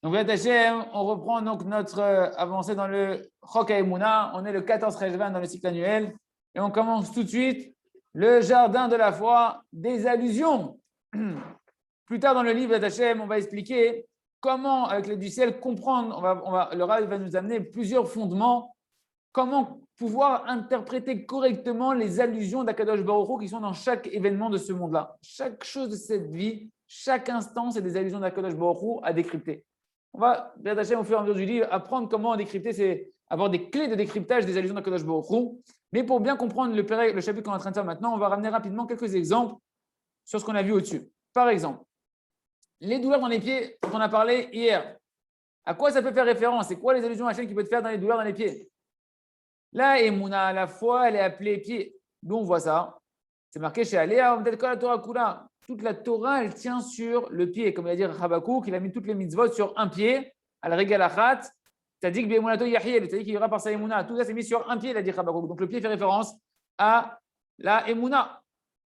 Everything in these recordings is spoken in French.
Donc, B'ezrat Hashem, on reprend donc notre avancée dans le Chok HaEmuna. On est le 14 Cheshvan dans le cycle annuel. Et on commence tout de suite le jardin de la foi des allusions. Plus tard dans le livre B'ezrat Hashem, on va expliquer comment, avec l'aide du ciel, comprendre. Le Rav va nous amener plusieurs fondements. Comment pouvoir interpréter correctement les allusions d'Akadosh Baruch Hu qui sont dans chaque événement de ce monde-là. Chaque chose de cette vie, chaque instant, c'est des allusions d'Akadosh Baruch Hu à décrypter. On va, B'ezrat Hashem, au fur et à mesure du livre, apprendre comment décrypter, c'est avoir des clés de décryptage des allusions d'Akadosh Baruch Hu. Mais pour bien comprendre le chapitre qu'on est en train de faire maintenant, on va ramener rapidement quelques exemples sur ce qu'on a vu au-dessus. Par exemple, les douleurs dans les pieds dont on a parlé hier. À quoi ça peut faire référence? C'est quoi les allusions Hashem qui peuvent faire dans les douleurs dans les pieds? Là, Emouna, à la fois, elle est appelée pied. D'où on voit ça? C'est marqué chez Aléa, la Torah Kula. Toute la Torah, elle tient sur le pied. Comme il a dit Habakkuk, il a mis toutes les mitzvot sur un pied. Al-Regal Achat, Tzadik Be'emunato Yahiel, le Tzadik qui ira par sa Emouna. Tout ça, c'est mis sur un pied, il a dit Habakkuk. Donc le pied fait référence à la Emouna.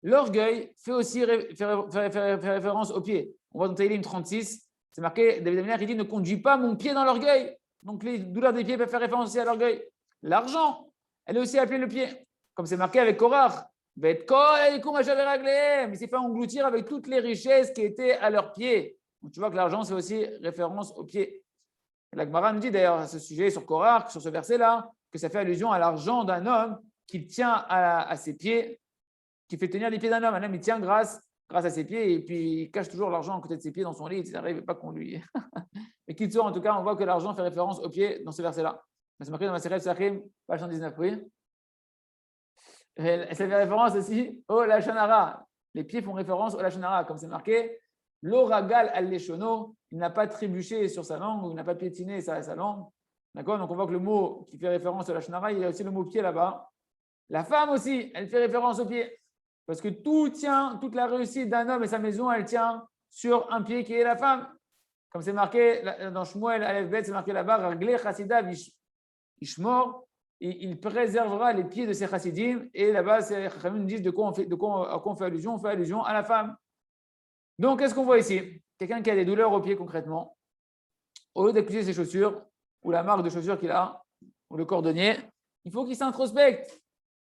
L'orgueil fait aussi référence au pied. On voit dans Tehillim 36, c'est marqué, David Amelech, il dit ne conduis pas mon pied dans l'orgueil. Donc les douleurs des pieds peuvent faire référence aussi à l'orgueil. L'argent, elle est aussi appelée le pied. Comme c'est marqué avec Korach, il s'est fait engloutir avec toutes les richesses qui étaient à leurs pieds. Donc tu vois que l'argent, c'est aussi référence au pied. La Gemara nous dit d'ailleurs à ce sujet, sur Korach, sur ce verset-là, que ça fait allusion à l'argent d'un homme qui tient à ses pieds, qui fait tenir les pieds d'un homme. Un homme, il tient grâce à ses pieds et puis il cache toujours l'argent à côté de ses pieds dans son lit. Il n'arrive pas qu'on lui. Mais qu'il soit, en tout cas, on voit que l'argent fait référence aux pieds dans ce verset-là. C'est marqué dans ma Séref Sachim, page 119, oui. Ça fait référence aussi au Lachon Hara. Les pieds font référence au Lachon Hara, comme c'est marqué. L'oragal al-leshono, il n'a pas trébuché sur sa langue, ou il n'a pas piétiné sa langue. D'accord? Donc on voit que le mot qui fait référence au Lachon Hara, il y a aussi le mot pied là-bas. La femme aussi, elle fait référence au pied. Parce que toute la réussite d'un homme et sa maison, elle tient sur un pied qui est la femme. Comme c'est marqué dans Shmuel, Aleph Bet, c'est marqué là-bas, Raglé Chassida Ishmor, il préservera les pieds de ses chassidim. Et là-bas, ces Chachamim disent à quoi on fait allusion? On fait allusion à la femme. Donc, qu'est-ce qu'on voit ici? Quelqu'un qui a des douleurs aux pieds concrètement, au lieu d'accuser ses chaussures, ou la marque de chaussures qu'il a, ou le cordonnier, il faut qu'il s'introspecte.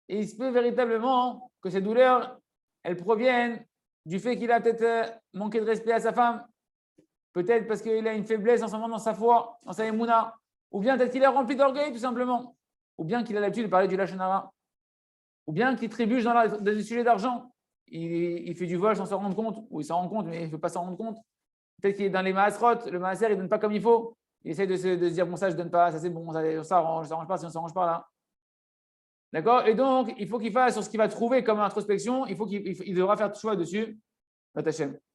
Et il se peut véritablement que ces douleurs, elles proviennent du fait qu'il a peut-être manqué de respect à sa femme, peut-être parce qu'il a une faiblesse en ce moment dans sa foi, dans sa émouna, ou bien peut-être qu'il est rempli d'orgueil tout simplement, ou bien qu'il a l'habitude de parler du Lachon Hara, ou bien qu'il trébuche dans des sujets d'argent. Il fait du vol sans s'en rendre compte, ou il s'en rend compte, mais il ne veut pas s'en rendre compte. Peut-être qu'il est dans les maasrot, le maaser, il ne donne pas comme il faut. Il essaie de se dire, bon, ça, je ne donne pas, ça, c'est bon, ça s'arrange pas, si on ne s'arrange pas là. D'accord? Et donc, il faut qu'il fasse sur ce qu'il va trouver comme introspection, il devra faire le choix dessus.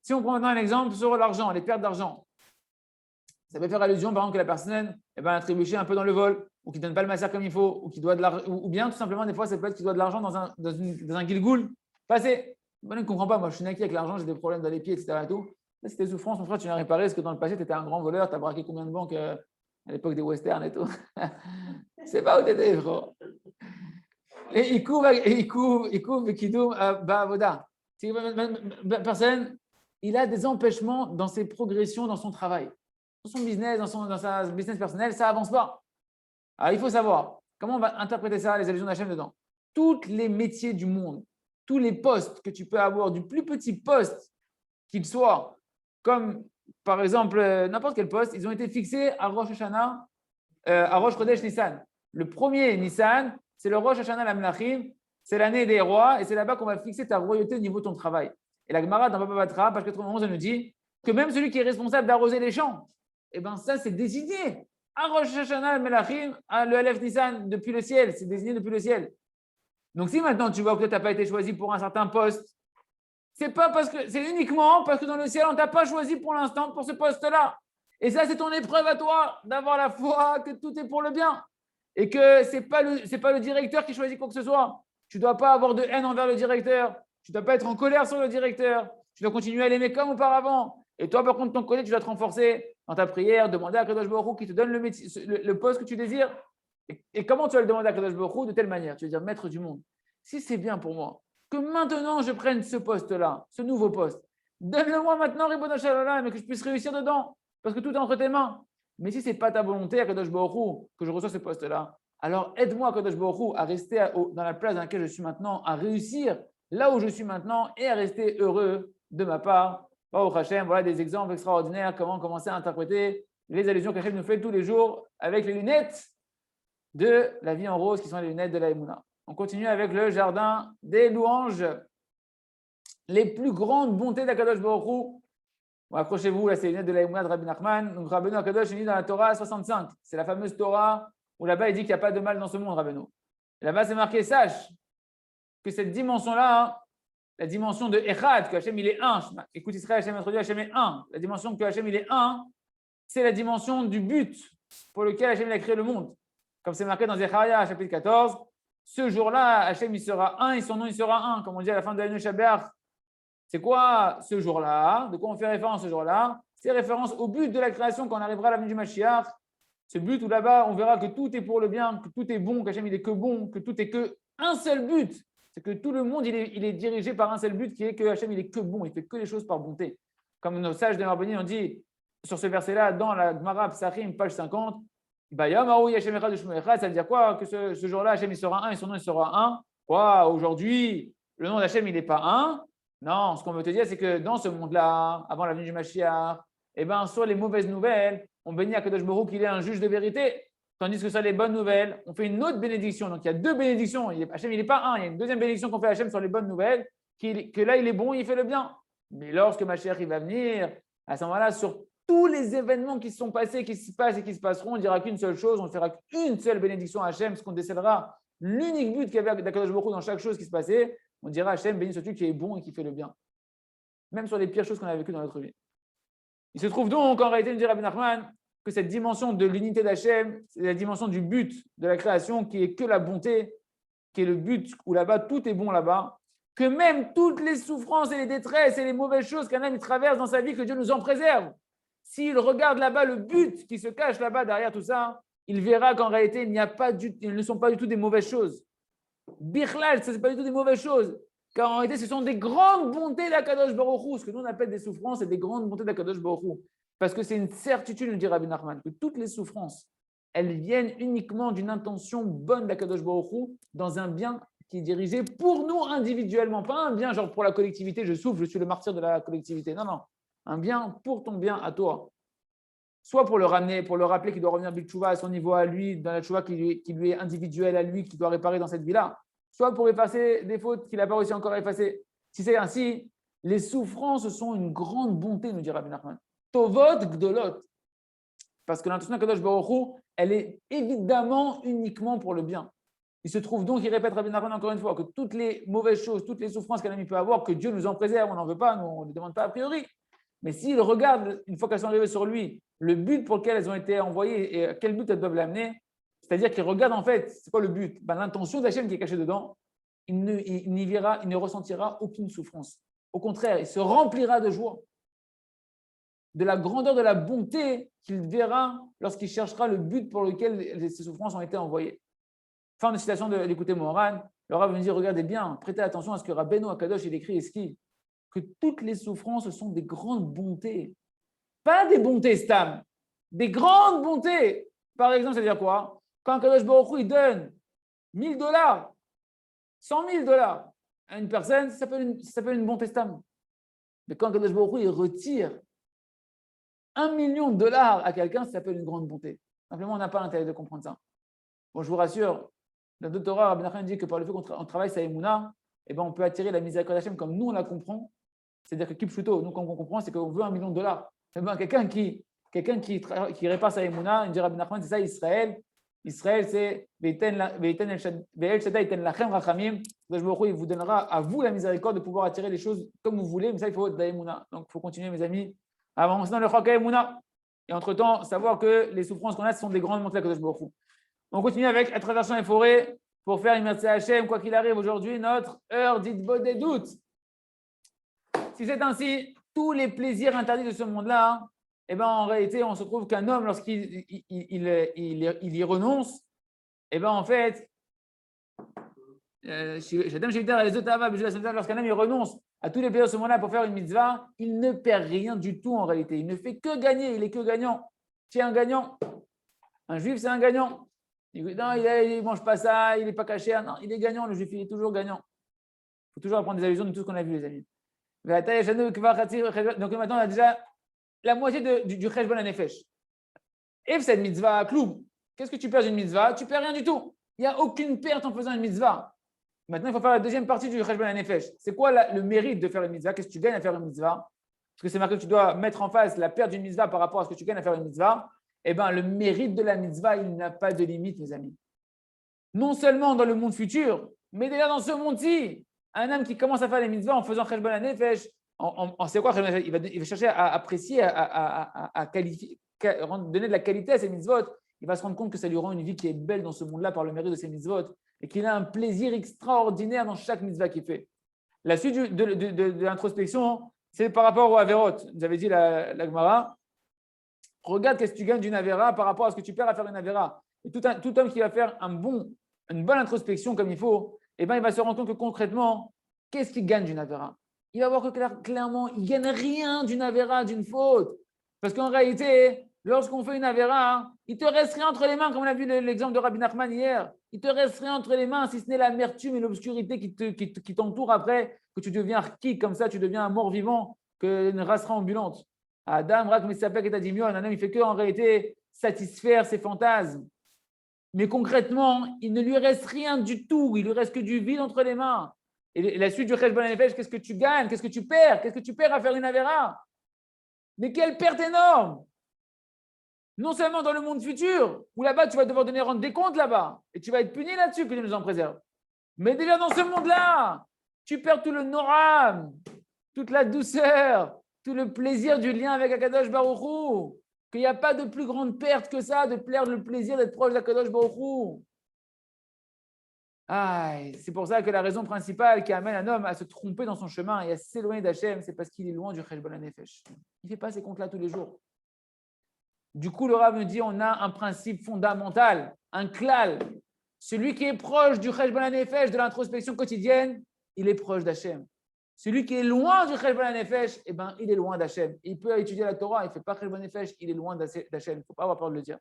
Si on prend maintenant un exemple sur l'argent, les pertes d'argent, ça peut faire allusion, par exemple, que la personne a trébuché un peu dans le vol, ou qu'il ne donne pas le maaser comme il faut, ou qu'il doit de l'argent, ou bien tout simplement, des fois, ça peut être qu'il doit de l'argent dans un gilgoul passé. Bon, je ne comprends pas, moi je suis naqué avec l'argent, j'ai des problèmes dans les pieds, etc. Et tout. Là, si tes souffrances, mon frère, tu l'as réparé, parce que dans le passé, tu étais un grand voleur, tu as braqué combien de banques à l'époque des westerns et tout. C'est pas où tu étais, frère. Et il couvre, Kidoum, Ba'avoda. Personne, il a des empêchements dans ses progressions, dans son travail. Dans son business, dans sa business personnel, ça avance pas. Alors, il faut savoir, comment on va interpréter ça, les allusions d'Hachem dedans? Tous les métiers du monde, tous les postes que tu peux avoir, du plus petit poste qu'il soit, comme par exemple n'importe quel poste, ils ont été fixés à Rosh Hashanah, à Rosh Chodesh Nissan. Le premier Nissan, c'est le Rosh Hashanah Lamnachim, c'est l'année des rois, et c'est là-bas qu'on va fixer ta royauté au niveau de ton travail. Et la Gemara dans Baba Batra, page 91, elle nous dit que même celui qui est responsable d'arroser les champs, eh bien ça c'est désigné à Rosh Hashanah Lamnachim, à le Aleph Nissan, depuis le ciel, c'est désigné depuis le ciel. Donc, si maintenant tu vois que tu n'as pas été choisi pour un certain poste, c'est uniquement parce que dans le ciel, on ne t'a pas choisi pour l'instant pour ce poste-là. Et ça, c'est ton épreuve à toi d'avoir la foi que tout est pour le bien. Et que ce n'est pas le directeur qui choisit quoi que ce soit. Tu ne dois pas avoir de haine envers le directeur. Tu ne dois pas être en colère sur le directeur. Tu dois continuer à l'aimer comme auparavant. Et toi, par contre, ton côté, tu dois te renforcer dans ta prière, demander à Kadosh Baruch Hu qui te donne le poste que tu désires. Et comment tu vas le demander à Kadosh Baruch Hu? De telle manière, tu vas dire maître du monde. Si c'est bien pour moi, que maintenant je prenne ce poste-là, ce nouveau poste, donne-le-moi maintenant, Ribono Shel Olam, et que je puisse réussir dedans. parce que tout est entre tes mains. Mais si ce n'est pas ta volonté, Akadosh Baruch Hu, que je reçois ce poste-là, alors aide-moi, Akadosh Baruch Hu, à rester dans la place dans laquelle je suis maintenant, à réussir là où je suis maintenant et à rester heureux de ma part. Baruch Hashem, voilà des exemples extraordinaires, comment commencer à interpréter les allusions qu'Hachem nous fait tous les jours avec les lunettes de la vie en rose, qui sont les lunettes de la Emouna. On continue avec le jardin des louanges, les plus grandes bontés d'Akadosh Baruch Hu. Bon, accrochez-vous, là c'est les lunettes de la Emouna de Rabbi Nachman. Donc Rabbeinu Akadosh est dit dans la Torah 65. C'est la fameuse Torah où là-bas il dit qu'il n'y a pas de mal dans ce monde, Rabbeinu. Et là-bas c'est marqué, sache que cette dimension-là, hein, la dimension de Echad, que Hachem il est un. Écoute Israël, Hachem introduit, Hachem est un. La dimension que Hachem il est un, c'est la dimension du but pour lequel Hachem il a créé le monde. Comme c'est marqué dans Zecharia, chapitre 14, ce jour-là, Hachem il sera un et son nom il sera un, comme on dit à la fin de l'année Shabbat. C'est quoi ce jour-là? De quoi on fait référence ce jour-là? C'est référence au but de la création quand on arrivera à la venue du Mashiach. Ce but où là-bas, on verra que tout est pour le bien, que tout est bon, qu'Hachem il est que bon, que tout est que un seul but. C'est que tout le monde il est dirigé par un seul but qui est que Hachem il est que bon, il fait que les choses par bonté. Comme nos sages de Marboni ont dit sur ce verset-là dans la Gemara Psachim, page 50, ça veut dire quoi? Que ce jour-là, Hachem il sera un et son nom il sera un. Quoi? Aujourd'hui, le nom d'Hachem il n'est pas un. Non, ce qu'on veut te dire, c'est que dans ce monde-là, avant la venue du Mashiach, eh ben, sur les mauvaises nouvelles, on bénit à Kadosh Baruch qu'il est un juge de vérité. Tandis que sur les bonnes nouvelles, on fait une autre bénédiction. Donc il y a deux bénédictions. Hachem, il n'est pas un. Il y a une deuxième bénédiction qu'on fait à Hachem sur les bonnes nouvelles, que là, il est bon, il fait le bien. Mais lorsque Mashiach il va venir, à ce moment-là, sur tous les événements qui se sont passés, qui se passent et qui se passeront, on ne dira qu'une seule chose, on ne fera qu'une seule bénédiction à Hachem, parce qu'on décèlera l'unique but qu'il y avait avec Kadosh Baruch dans chaque chose qui se passait. On dira Hachem, béni sois-tu qui est bon et qui fait le bien. Même sur les pires choses qu'on a vécues dans notre vie. Il se trouve donc, en réalité, nous dit Rabbi Nachman, que cette dimension de l'unité d'Hachem, c'est la dimension du but de la création qui est que la bonté, qui est le but où là-bas, tout est bon là-bas, que même toutes les souffrances et les détresses et les mauvaises choses qu'un homme traverse dans sa vie, que Dieu nous en préserve. S'il regarde là-bas le but qui se cache là-bas derrière tout ça, il verra qu'en réalité, ils ne sont pas du tout des mauvaises choses. Bichlal, ce n'est pas du tout des mauvaises choses. Car en réalité, ce sont des grandes bontés d'Akadosh Baruch Hu. Ce que nous on appelle des souffrances, c'est des grandes bontés d'Akadosh Baruch Hu. Parce que c'est une certitude, nous dit Rabbi Nachman, que toutes les souffrances, elles viennent uniquement d'une intention bonne d'Akadosh Baruch Hu dans un bien qui est dirigé pour nous individuellement. Pas un bien genre pour la collectivité, je souffre, je suis le martyr de la collectivité. Non, non. Un bien pour ton bien à toi. Soit pour le ramener, pour le rappeler qu'il doit revenir du tchouva à son niveau à lui, dans la tchouva qui lui est individuelle à lui, qu'il doit réparer dans cette vie-là. Soit pour effacer des fautes qu'il n'a pas réussi encore à effacer. Si c'est ainsi, les souffrances sont une grande bonté, nous dit Rabbi Nachman. Tovot gdolot. Parce que l'intention d'Akadosh Baruch Hu, elle est évidemment uniquement pour le bien. Il se trouve donc, il répète Rabbi Nachman encore une fois, que toutes les mauvaises choses, toutes les souffrances qu'un ami peut avoir, que Dieu nous en préserve, on n'en veut pas, nous, on ne les demande pas a priori. Mais s'il regarde, une fois qu'elles sont arrivées sur lui, le but pour lequel elles ont été envoyées et à quel but elles doivent l'amener, c'est-à-dire qu'il regarde en fait, c'est quoi le but? L'intention d'Hachem qui est cachée dedans, il ne ressentira aucune souffrance. Au contraire, il se remplira de joie, de la grandeur de la bonté qu'il verra lorsqu'il cherchera le but pour lequel ces souffrances ont été envoyées. Fin de citation de l'écouter Moharan. Le Rav me dit, regardez bien, prêtez attention à ce que Rabbeinu Akadosh il écrit ici, que toutes les souffrances sont des grandes bontés. Pas des bontés stam, des grandes bontés. Par exemple, c'est-à-dire quoi? Quand Akadosh Baruch Hu il donne $1000, $100,000 à une personne, ça s'appelle une bonté stam. Mais quand Akadosh Baruch Hu il retire $1 million à quelqu'un, ça s'appelle une grande bonté. Simplement, on n'a pas l'intérêt de comprendre ça. Bon, je vous rassure, le doctorat Rabbi Nachman dit que par le fait qu'on travaille sa émouna, eh ben, on peut attirer la miséricorde d'Hachem comme nous on la comprend. C'est-à-dire que Kipchuto, nous, quand on comprend, c'est qu'on veut $1 million. Eh ben, quelqu'un qui répare sa émouna, il dit Rabbi Nachman, c'est ça Israël. Israël, c'est il vous donnera à vous la miséricorde de pouvoir attirer les choses comme vous voulez, mais ça, il faut de la émouna. Donc, il faut continuer, mes amis, à avancer dans le Chaka émouna. Et entre-temps, savoir que les souffrances qu'on a, ce sont des grandes montées à Kadosh Baruch Hu. On continue avec la traversation des forêts pour faire une merci à Hachem, quoi qu'il arrive aujourd'hui, notre heure d'Itbod des doutes. Si c'est ainsi, tous les plaisirs interdits de ce monde-là, eh ben, en réalité, on se trouve qu'un homme, lorsqu'il y renonce, eh ben, en fait, lorsqu'un homme il renonce à tous les plaisirs de ce monde-là pour faire une mitzvah, il ne perd rien du tout en réalité. Il ne fait que gagner, il est que gagnant. Tu es un gagnant. Un juif, c'est un gagnant. Il dit, non, il ne mange pas ça, il n'est pas caché. Non, il est gagnant, le juif, il est toujours gagnant. Il faut toujours apprendre des allusions de tout ce qu'on a vu, les amis. Donc maintenant, on a déjà la moitié du Cheshbon HaNefesh. Et cette mitzvah, kloum. Qu'est-ce que tu perds d'une mitzvah? Tu perds rien du tout. Il n'y a aucune perte en faisant une mitzvah. Maintenant, il faut faire la deuxième partie du Cheshbon HaNefesh. C'est quoi le mérite de faire une mitzvah? Qu'est-ce que tu gagnes à faire une mitzvah? Parce que c'est marqué que tu dois mettre en face la perte d'une mitzvah par rapport à ce que tu gagnes à faire une mitzvah. Eh bien, le mérite de la mitzvah, il n'a pas de limite, mes amis. Non seulement dans le monde futur, mais déjà dans ce monde-ci. Un homme qui commence à faire les mitzvahs en faisant Cheshbon HaNefesh, c'est quoi il va chercher à apprécier, à qualifier, donner de la qualité à ses mitzvot. Il va se rendre compte que ça lui rend une vie qui est belle dans ce monde-là par le mérite de ses mitzvot et qu'il a un plaisir extraordinaire dans chaque mitzvah qu'il fait. La suite de l'introspection, c'est par rapport au Averot. Vous avez dit la Gemara. Regarde qu'est-ce que tu gagnes d'une Avera par rapport à ce que tu perds à faire une Avera. Et tout homme qui va faire une bonne introspection comme il faut, eh ben, il va se rendre compte que concrètement, qu'est-ce qu'il gagne d'une Avera? Il va voir que clairement, il ne gagne rien d'une Avera, d'une faute. Parce qu'en réalité, lorsqu'on fait une Avera, il ne te reste rien entre les mains, comme on a vu l'exemple de Rabbi Nachman hier. Il ne te reste rien entre les mains, si ce n'est l'amertume et l'obscurité qui t'entourent après, que tu deviens qui comme ça, tu deviens un mort-vivant, une race ambulante. Adam, Rak, Messapek et Tadimion, un homme, il fait que en réalité satisfaire ses fantasmes. Mais concrètement, il ne lui reste rien du tout. Il lui reste que du vide entre les mains. Et la suite du Cheshbon HaNefesh, qu'est-ce que tu gagnes? Qu'est-ce que tu perds? Qu'est-ce que tu perds à faire une Avera? Mais quelle perte énorme! Non seulement dans le monde futur, où là-bas, tu vas devoir rendre des comptes là-bas, et tu vas être puni là-dessus, que Dieu nous en préserve. Mais déjà dans ce monde-là, tu perds tout le noram, toute la douceur, tout le plaisir du lien avec Akadosh Baruch Hu, qu'il n'y a pas de plus grande perte que ça, de perdre le plaisir d'être proche d'Akadosh Baruch Hu. C'est pour ça que la raison principale qui amène un homme à se tromper dans son chemin et à s'éloigner d'Hachem, c'est parce qu'il est loin du Cheshbon HaNefesh. Il ne fait pas ces comptes-là tous les jours. Du coup, le Rav me dit, on a un principe fondamental, un klal. Celui qui est proche du Cheshbon HaNefesh, de l'introspection quotidienne, il est proche d'Hachem. Celui qui est loin du Cheshbon HaNefesh, eh ben, il est loin d'Hachem. Il peut étudier la Torah, il ne fait pas Cheshbon HaNefesh, il est loin d'Hachem. Il ne faut pas avoir peur de le dire.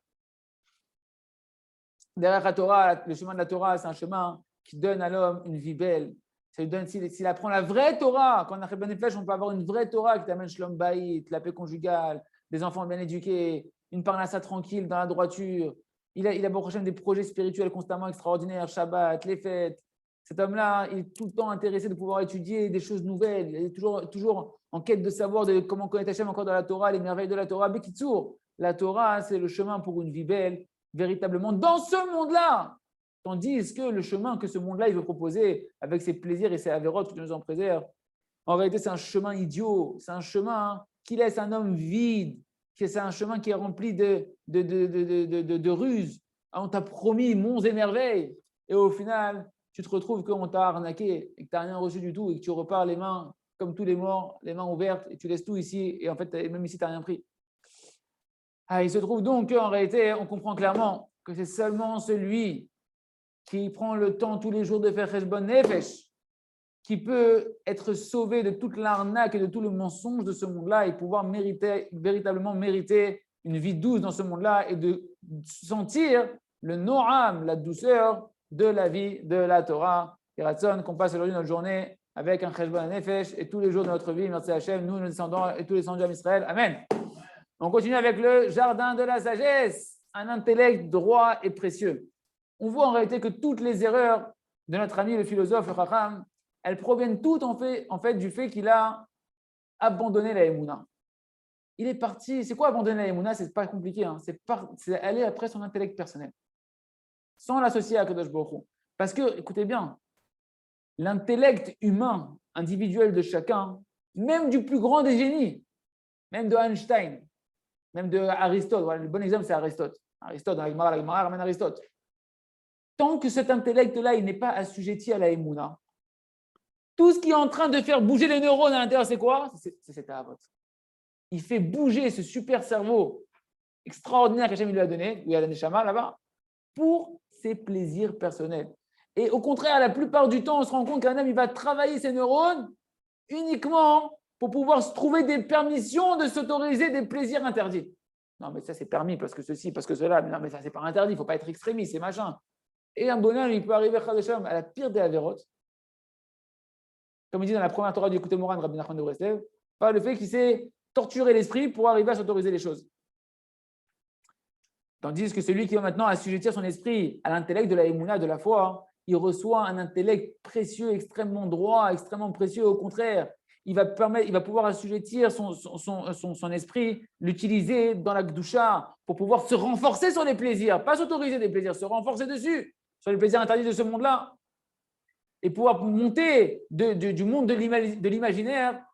Derrière la Torah, le chemin de la Torah, c'est un chemin qui donne à l'homme une vie belle. Ça lui donne, s'il apprend la vraie Torah, quand on a Cheshbon HaNefesh, on peut avoir une vraie Torah qui t'amène Shlom Bayit, la paix conjugale, des enfants bien éduqués, une parnassa tranquille dans la droiture. Il a pour prochain des projets spirituels constamment extraordinaires, Shabbat, les fêtes. Cet homme-là, il est tout le temps intéressé de pouvoir étudier des choses nouvelles. Il est toujours en quête de savoir de comment connaître Hachem encore dans la Torah, les merveilles de la Torah. Bekitsour, la Torah, c'est le chemin pour une vie belle, véritablement, dans ce monde-là. Tandis que le chemin que ce monde-là, il veut proposer avec ses plaisirs et ses avérotes que Dieu nous en préserve, en réalité, c'est un chemin idiot. C'est un chemin qui laisse un homme vide. C'est un chemin qui est rempli de ruses. On t'a promis monts et merveilles. Et au final, tu te retrouves qu'on t'a arnaqué et que tu n'as rien reçu du tout et que tu repars les mains comme tous les morts, les mains ouvertes, et tu laisses tout ici. Et en fait, même ici, tu n'as rien pris. Il se trouve donc qu'en réalité, on comprend clairement que c'est seulement celui qui prend le temps tous les jours de faire Cheshbon Nefesh qui peut être sauvé de toute l'arnaque et de tout le mensonge de ce monde-là et pouvoir véritablement mériter une vie douce dans ce monde-là et de sentir le noram, la douceur de la vie de la Torah. Et Ratson, qu'on passe aujourd'hui notre journée avec un Cheshbon HaNefesh et tous les jours de notre vie, merci Hachem, nous, nos descendants et tous les descendants d'Israël. Amen. On continue avec le jardin de la sagesse, un intellect droit et précieux. On voit en réalité que toutes les erreurs de notre ami le philosophe, le Chacham, elles proviennent toutes en fait du fait qu'il a abandonné la Emouna. Il est parti. C'est quoi abandonner la Emouna? C'est pas compliqué. Hein. C'est aller après son intellect personnel, sans l'associer à Kadosh Baruch Hu. Parce que, écoutez bien, l'intellect humain, individuel de chacun, même du plus grand des génies, même de Einstein, même de Aristote. Voilà, le bon exemple, c'est Aristote. Aristote, dans la Gemara ramène Aristote. Tant que cet intellect-là, il n'est pas assujetti à la Emouna, tout ce qui est en train de faire bouger les neurones à l'intérieur, c'est quoi? C'est cet avot. Il fait bouger ce super cerveau extraordinaire qu'Hachem lui a donné, où il y a la Neshama là-bas, pour ses plaisirs personnels. Et au contraire, la plupart du temps, on se rend compte qu'un homme, il va travailler ses neurones uniquement pour pouvoir se trouver des permissions de s'autoriser des plaisirs interdits. Non, mais ça, c'est permis parce que ceci, parce que cela. Mais non, mais ça, c'est pas interdit. Il ne faut pas être extrémiste, c'est machin. Et un bonhomme, il peut arriver à la pire des avérotes. Comme il dit dans la première Torah du Écoute Moran, Rabbi Nachman de Breslev, par le fait qu'il s'est torturé l'esprit pour arriver à s'autoriser les choses. Tandis que celui qui va maintenant assujettir son esprit à l'intellect de la émouna, de la foi, il reçoit un intellect précieux, extrêmement droit, extrêmement précieux. Au contraire, il va pouvoir assujettir son esprit, l'utiliser dans la Gdusha pour pouvoir se renforcer sur les plaisirs, pas s'autoriser des plaisirs, se renforcer dessus, sur les plaisirs interdits de ce monde-là. Et pouvoir monter du monde de l'imaginaire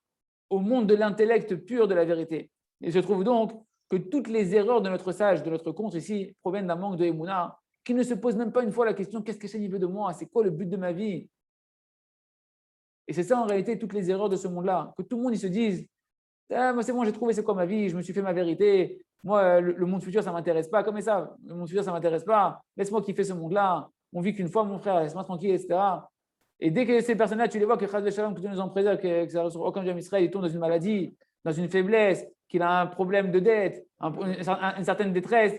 au monde de l'intellect pur de la vérité. Et je trouve donc que toutes les erreurs de notre sage, de notre contre ici, proviennent d'un manque de Emouna, qui ne se pose même pas une fois la question qu'est-ce que Hachem veut de moi, c'est quoi le but de ma vie. Et c'est ça en réalité toutes les erreurs de ce monde-là, que tout le monde il se dise moi c'est bon, j'ai trouvé c'est quoi ma vie, je me suis fait ma vérité, moi le monde futur ça ne m'intéresse pas, comme ça, le monde futur ça ne m'intéresse pas, laisse-moi kiffer ce monde-là, on vit qu'une fois mon frère, laisse-moi tranquille, etc. Et dès que ces personnes-là, tu les vois que Chaz Shalom, que Dieu nous en préserve, que ça reçoit aucun Jam Israël, il tombe dans une maladie, dans une faiblesse, qu'il a un problème de dette, une certaine détresse,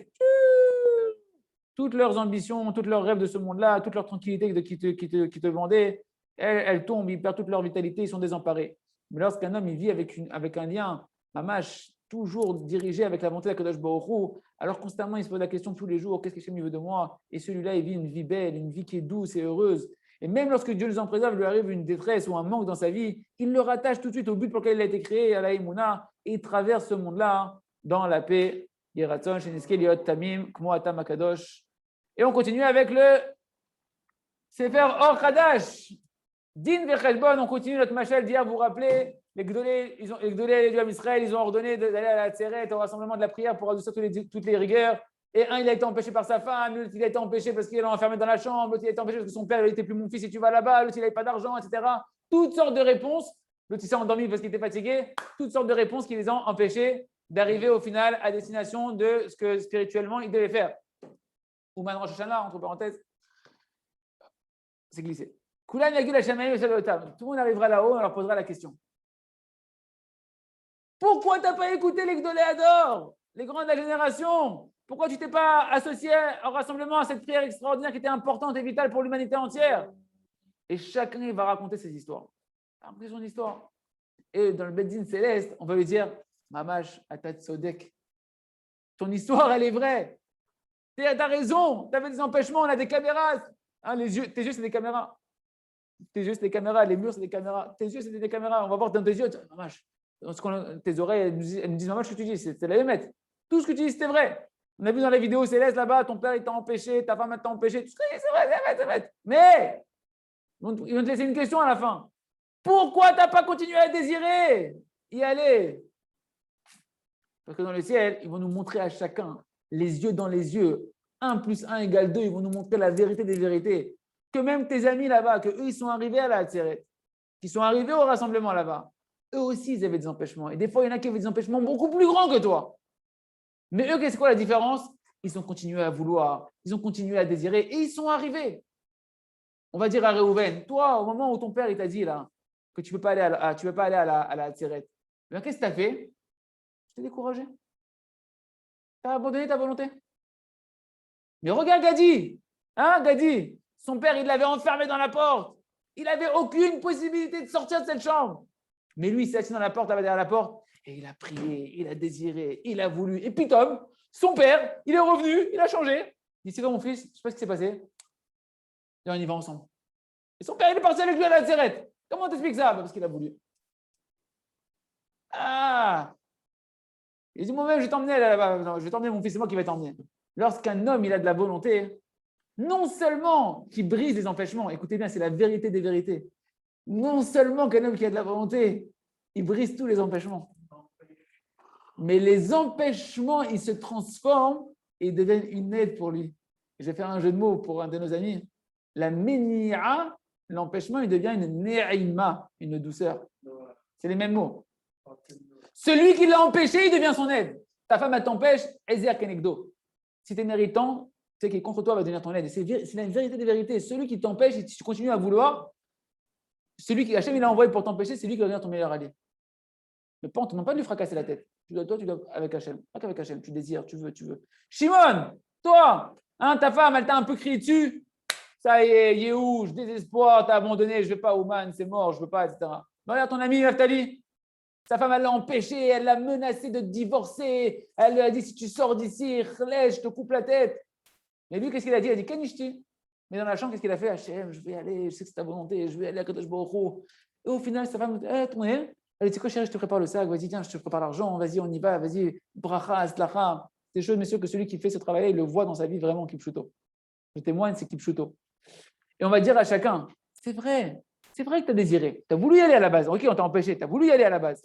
toutes leurs ambitions, tous leurs rêves de ce monde-là, toute leur tranquillité qui te vendait, elles tombent, ils perdent toute leur vitalité, ils sont désemparés. Mais lorsqu'un homme il vit avec un lien, mamash, toujours dirigé avec la volonté d'Akadosh Baruch Hu, alors constamment il se pose la question tous les jours, qu'est-ce que Hachem veut de moi? Et celui-là, il vit une vie belle, une vie qui est douce et heureuse. Et même lorsque Dieu nous en préserve, lui arrive une détresse ou un manque dans sa vie, il le rattache tout de suite au but pour lequel il a été créé, à la Emouna, et il traverse ce monde-là dans la paix. Yeratzon, Sheniske, Liot, Tamim, Kmo Atam Akadosh. Et on continue avec le Sefer Or Kadash. Din Vecheshbon, on continue notre machal d'hier, vous vous rappelez, les Gdolé du Ham Israël, ils ont ordonné d'aller à la Tzeret, au rassemblement de la prière pour adoucir toutes les rigueurs. Et un, il a été empêché par sa femme, l'autre, il a été empêché parce qu'il est enfermé dans la chambre, l'autre, il a été empêché parce que son père, il n'était plus mon fils et tu vas là-bas, l'autre, il n'avait pas d'argent, etc. Toutes sortes de réponses. L'autre, il s'est endormi parce qu'il était fatigué. Toutes sortes de réponses qui les ont empêchés d'arriver au final à destination de ce que spirituellement ils devaient faire. Ouman Rosh Hashanah, entre parenthèses, c'est glissé. Koulan Yagul Hashamayim et Shalom. Tout le monde arrivera là-haut, on leur posera la question. Pourquoi tu n'as pas écouté les Gdolé Ador, les grands de la génération? Pourquoi tu ne t'es pas associé au rassemblement à cette prière extraordinaire qui était importante et vitale pour l'humanité entière? Et chacun il va raconter ses histoires. Il va raconter son histoire. Et dans le Beddin céleste, on va lui dire Mamash, Atat Sodek, ton histoire, elle est vraie. Tu as raison, tu avais des empêchements, on a des caméras. Hein, tes yeux, c'est des caméras. Tes yeux, c'est des caméras. Les murs, c'est des caméras. Tes yeux, c'est des caméras. On va voir dans tes yeux. Mamash. Tes oreilles, elles nous disent Mamash, ce que tu dis, c'est la émettre. Tout ce que tu dis, c'était vrai. On a vu dans les vidéos célestes là-bas, ton père, il t'a empêché, ta femme, elle t'a empêché. Tout ce que tu dis, c'est vrai. Mais, ils vont te laisser une question à la fin. Pourquoi tu n'as pas continué à désirer y aller? Parce que dans le ciel, ils vont nous montrer à chacun, les yeux dans les yeux, 1 + 1 = 2, ils vont nous montrer la vérité des vérités. Que même tes amis là-bas, qu'eux, ils sont arrivés à la Tzeret, qui sont arrivés au rassemblement là-bas, eux aussi, ils avaient des empêchements. Et des fois, il y en a qui avaient des empêchements beaucoup plus grands que toi. Mais eux, c'est quoi la différence? Ils ont continué à vouloir, ils ont continué à désirer et ils sont arrivés. On va dire à Réhouven, toi, au moment où ton père il t'a dit là, que tu ne peux pas aller à la Tzeret, qu'est-ce que tu as fait? Je t'ai découragé. Tu as abandonné ta volonté. Mais regarde Gadi. Hein, Gadi, son père, il l'avait enfermé dans la porte. Il n'avait aucune possibilité de sortir de cette chambre. Mais lui, il s'est assis dans la porte, derrière la porte, et il a prié, il a désiré, il a voulu. Et puis Tom, son père, il est revenu, il a changé. Il dit, c'est quoi mon fils? Je ne sais pas ce qui s'est passé. Et on y va ensemble. Et son père, il est parti avec lui à la Tzeret. Comment t'expliques ça? Parce qu'il a voulu. Ah! Il dit, moi-même, je vais t'emmener là-bas. Non, je vais t'emmener, mon fils, c'est moi qui vais t'emmener. Lorsqu'un homme, il a de la volonté, non seulement qu'il brise les empêchements, écoutez bien, c'est la vérité des vérités. Non seulement qu'un homme qui a de la volonté, il brise tous les empêchements. Mais les empêchements, ils se transforment et deviennent une aide pour lui. J'ai fait un jeu de mots pour un de nos amis. La menia, l'empêchement, il devient une ne'ima, une douceur. C'est les mêmes mots. Celui qui l'a empêché, il devient son aide. Ta femme, elle t'empêche, ezer kenegdo. Si tu es méritant, sais, qui est contre toi va devenir ton aide. Et c'est la vérité des vérités. Celui qui t'empêche, si tu continues à vouloir, celui qui Hachem il a envoyé pour t'empêcher, c'est lui qui va devenir ton meilleur allié. Mais pas, on ne te demande pas de lui fracasser la tête. Toi, tu dois avec Hachem. Pas qu'avec Hachem, tu désires, tu veux. Shimon, toi, hein, ta femme, elle t'a un peu crié dessus. Ça y est, Yehou, je désespoir, t'as abandonné, je ne vais pas, Ouman, c'est mort, je ne veux pas, etc. Mais regarde ton ami Naftali. Sa femme, elle l'a empêché, elle l'a menacé de divorcer. Elle lui a dit si tu sors d'ici, je te coupe la tête. Mais lui, qu'est-ce qu'il a dit? Il a dit Kanishti. Mais dans la chambre, qu'est-ce qu'il a fait? Hachem, je vais aller, je sais que c'est ta volonté, je vais aller à Kadosh Baruch Hu. Et au final, sa femme, tournez. Elle dit c'est quoi, chérie, je te prépare le sac, vas-y, tiens, je te prépare l'argent, vas-y, on y va, vas-y, bracha, aslacha. C'est des choses, messieurs, que celui qui fait ce travail, il le voit dans sa vie vraiment, Kipchuto. Je témoigne, c'est Kipchuto. Et on va dire à chacun, c'est vrai que tu as désiré, tu as voulu y aller à la base. Ok, on t'a empêché, tu as voulu y aller à la base.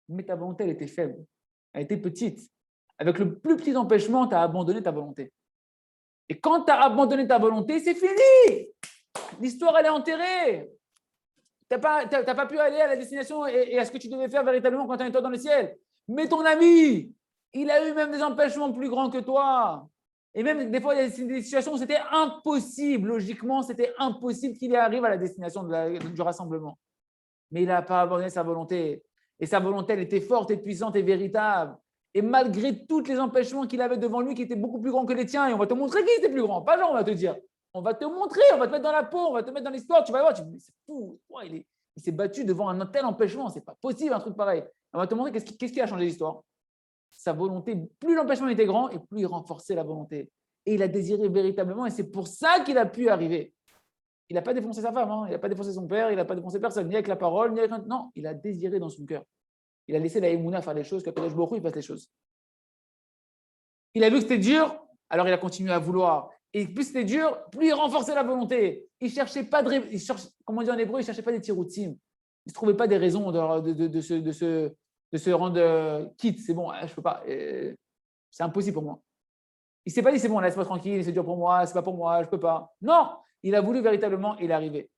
Mais ta volonté, elle était faible, elle était petite. Avec le plus petit empêchement, tu as abandonné ta volonté. Et quand tu as abandonné ta volonté, c'est fini. L'histoire, elle est enterrée. Tu n'as pas pu aller à la destination et à ce que tu devais faire véritablement quand tu es toi dans le ciel. Mais ton ami, il a eu même des empêchements plus grands que toi. Et même des fois, il y a des situations où c'était impossible. Logiquement, c'était impossible qu'il y arrive à la destination du rassemblement. Mais il n'a pas abandonné sa volonté. Et sa volonté, elle était forte et puissante et véritable. Et malgré tous les empêchements qu'il avait devant lui, qui étaient beaucoup plus grands que les tiens, et on va te montrer qui était plus grand. Pas genre, on va te dire. On va te montrer, on va te mettre dans la peau, on va te mettre dans l'histoire. Tu vas voir, tu dis, c'est fou. Il s'est battu devant un tel empêchement. C'est pas possible, un truc pareil. On va te montrer qu'est-ce qui a changé l'histoire. Sa volonté, plus l'empêchement était grand, et plus il renforçait la volonté. Et il a désiré véritablement, et c'est pour ça qu'il a pu arriver. Il n'a pas défoncé sa femme, hein. Il n'a pas défoncé son père, il n'a pas défoncé personne, ni avec la parole, ni avec... Non, il a désiré dans son cœur. Il a laissé la Emouna faire les choses, qu'Akadosh Baruch Hu il fasse les choses. Il a vu que c'était dur, alors il a continué à vouloir. Et plus c'était dur, plus il renforçait la volonté. Il cherchait pas comment on dit en hébreu, il cherchait pas des tiroutim. Il ne trouvait pas des raisons de se rendre quitte. C'est bon, je ne peux pas. C'est impossible pour moi. Il ne s'est pas dit, c'est bon, laisse-moi tranquille, c'est dur pour moi, c'est pas pour moi, je ne peux pas. Non, il a voulu véritablement, il est arrivé.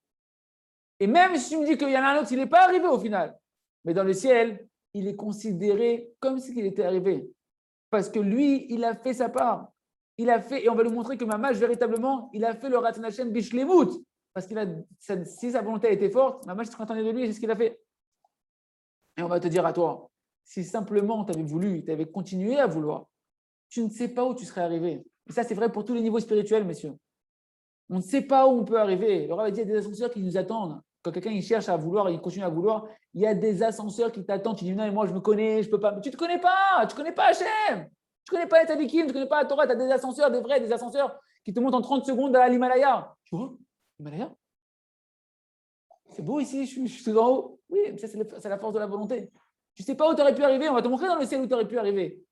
Et même si tu me dis qu'il y en a un autre, il n'est pas arrivé au final. Mais dans le ciel, il est considéré comme s'il était arrivé. Parce que lui, il a fait sa part. Il a fait, et on va lui montrer que Mamash, véritablement, il a fait le Ratan Hashem Bishlemut. Parce que si sa volonté a été forte, Mamash se contentait de lui, c'est ce qu'il a fait. Et on va te dire à toi, si simplement tu avais voulu, tu avais continué à vouloir, tu ne sais pas où tu serais arrivé. Et ça, c'est vrai pour tous les niveaux spirituels, messieurs. On ne sait pas où on peut arriver. Le Rav a dit, il y a des ascenseurs qui nous attendent. Quand quelqu'un il cherche à vouloir, il continue à vouloir, il y a des ascenseurs qui t'attendent. Tu dis, non, mais moi, je me connais, je ne peux pas. Mais tu ne te connais pas. Tu ne connais pas Hachem. Tu ne connais pas les Tadikim, tu ne connais pas la Torah. Tu as des ascenseurs, des ascenseurs qui te montent en 30 secondes à l'Himalaya. Tu vois, l'Himalaya? C'est beau ici, je suis tout en haut. Oui, mais ça, c'est la force de la volonté. Tu ne sais pas où tu aurais pu arriver. On va te montrer dans le ciel où tu aurais pu arriver.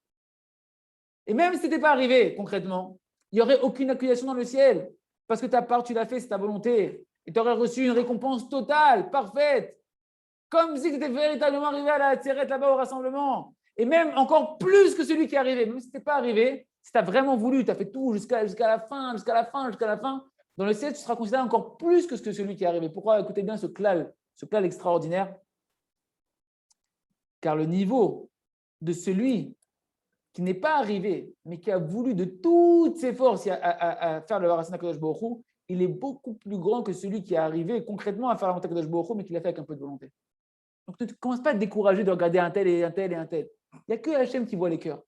Et même si tu n'étais pas arrivé, concrètement, il n'y aurait aucune accusation dans le ciel. Parce que ta part, tu l'as fait, c'est ta volonté. Et tu aurais reçu une récompense totale, parfaite. Comme si tu étais véritablement arrivé à la tirette là-bas au rassemblement. Et même encore plus que celui qui est arrivé. Même si tu n'es pas arrivé, si tu as vraiment voulu, tu as fait tout jusqu'à la fin. Dans le ciel, tu seras considéré encore plus que celui qui est arrivé. Pourquoi? Écoutez bien ce klal extraordinaire. Car le niveau de celui qui n'est pas arrivé, mais qui a voulu de toutes ses forces à faire le Harassana Kadosh Baruch Hu, il est beaucoup plus grand que celui qui est arrivé concrètement à faire la Kadosh Baruch Hu, mais qui l'a fait avec un peu de volonté. Donc ne commence pas à te décourager de regarder un tel et un tel et un tel. Il n'y a que Hachem qui voit les cœurs.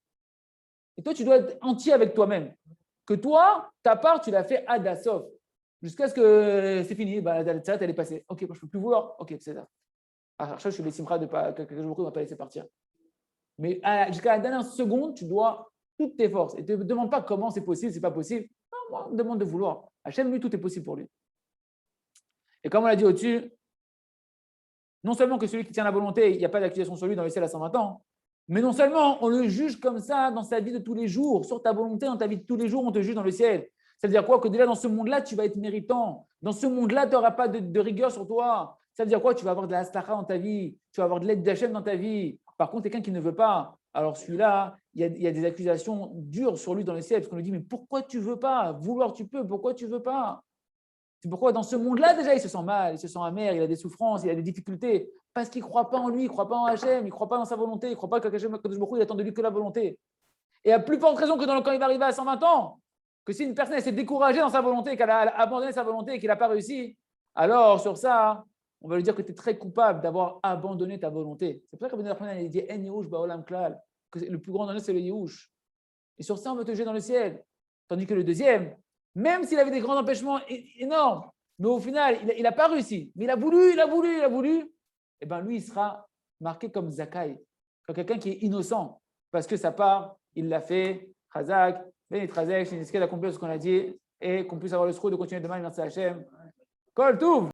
Et toi, tu dois être entier avec toi-même. Que toi, ta part, tu l'as fait ad assof. Jusqu'à ce que c'est fini, la tzara, elle est passée. Ok, moi, je ne peux plus vouloir. Ok, c'est ça. Alors, je suis les simra de pas, que je ne vais pas laisser partir. Mais jusqu'à la dernière seconde, tu dois toutes tes forces. Et ne te demande pas comment c'est possible, c'est pas possible. Non, moi, on me demande de vouloir. Hachem, lui, tout est possible pour lui. Et comme on l'a dit au-dessus, non seulement que celui qui tient la volonté, il n'y a pas d'accusation sur lui dans le ciel à 120 ans, mais non seulement on le juge comme ça dans sa vie de tous les jours, sur ta volonté, dans ta vie de tous les jours, on te juge dans le ciel. Ça veut dire quoi? Que déjà dans ce monde-là, tu vas être méritant. Dans ce monde-là, tu n'auras pas de rigueur sur toi. Ça veut dire quoi? Tu vas avoir de la haslacha dans ta vie, tu vas avoir de l'aide d'Hachem dans ta vie. Par contre, quelqu'un qui ne veut pas, alors celui-là, il y a des accusations dures sur lui dans le ciel, parce qu'on lui dit, mais pourquoi tu ne veux pas? Vouloir, tu peux, pourquoi tu ne veux pas? C'est pourquoi dans ce monde-là, déjà, il se sent mal, il se sent amer, il a des souffrances, il a des difficultés, parce qu'il ne croit pas en lui, il ne croit pas en Hachem, il ne croit pas dans sa volonté, il ne croit pas qu'Hachem, il attend de lui que la volonté. Et à plus forte raison que quand il va arriver à 120 ans, que si une personne s'est découragée dans sa volonté, qu'elle a abandonné sa volonté et qu'il n'a pas réussi, alors sur ça, on va lui dire que tu es très coupable d'avoir abandonné ta volonté. C'est pour ça que Rabbi Nachman il dit En Yehush Ba'olam Klal, que le plus grand danger, c'est le Yehush. Et sur ça, on va te jeter dans le ciel. Tandis que le deuxième, même s'il avait des grands empêchements énormes, mais au final, il n'a pas réussi. Mais il a voulu, et bien lui, il sera marqué comme Zakai, comme quelqu'un qui est innocent, parce que sa part, il l'a fait, Chazak, Ben Trazek, c'est d'accomplir ce qu'on a dit, et qu'on puisse avoir le scroll de continuer demain, merci Hachem. Kol Touv!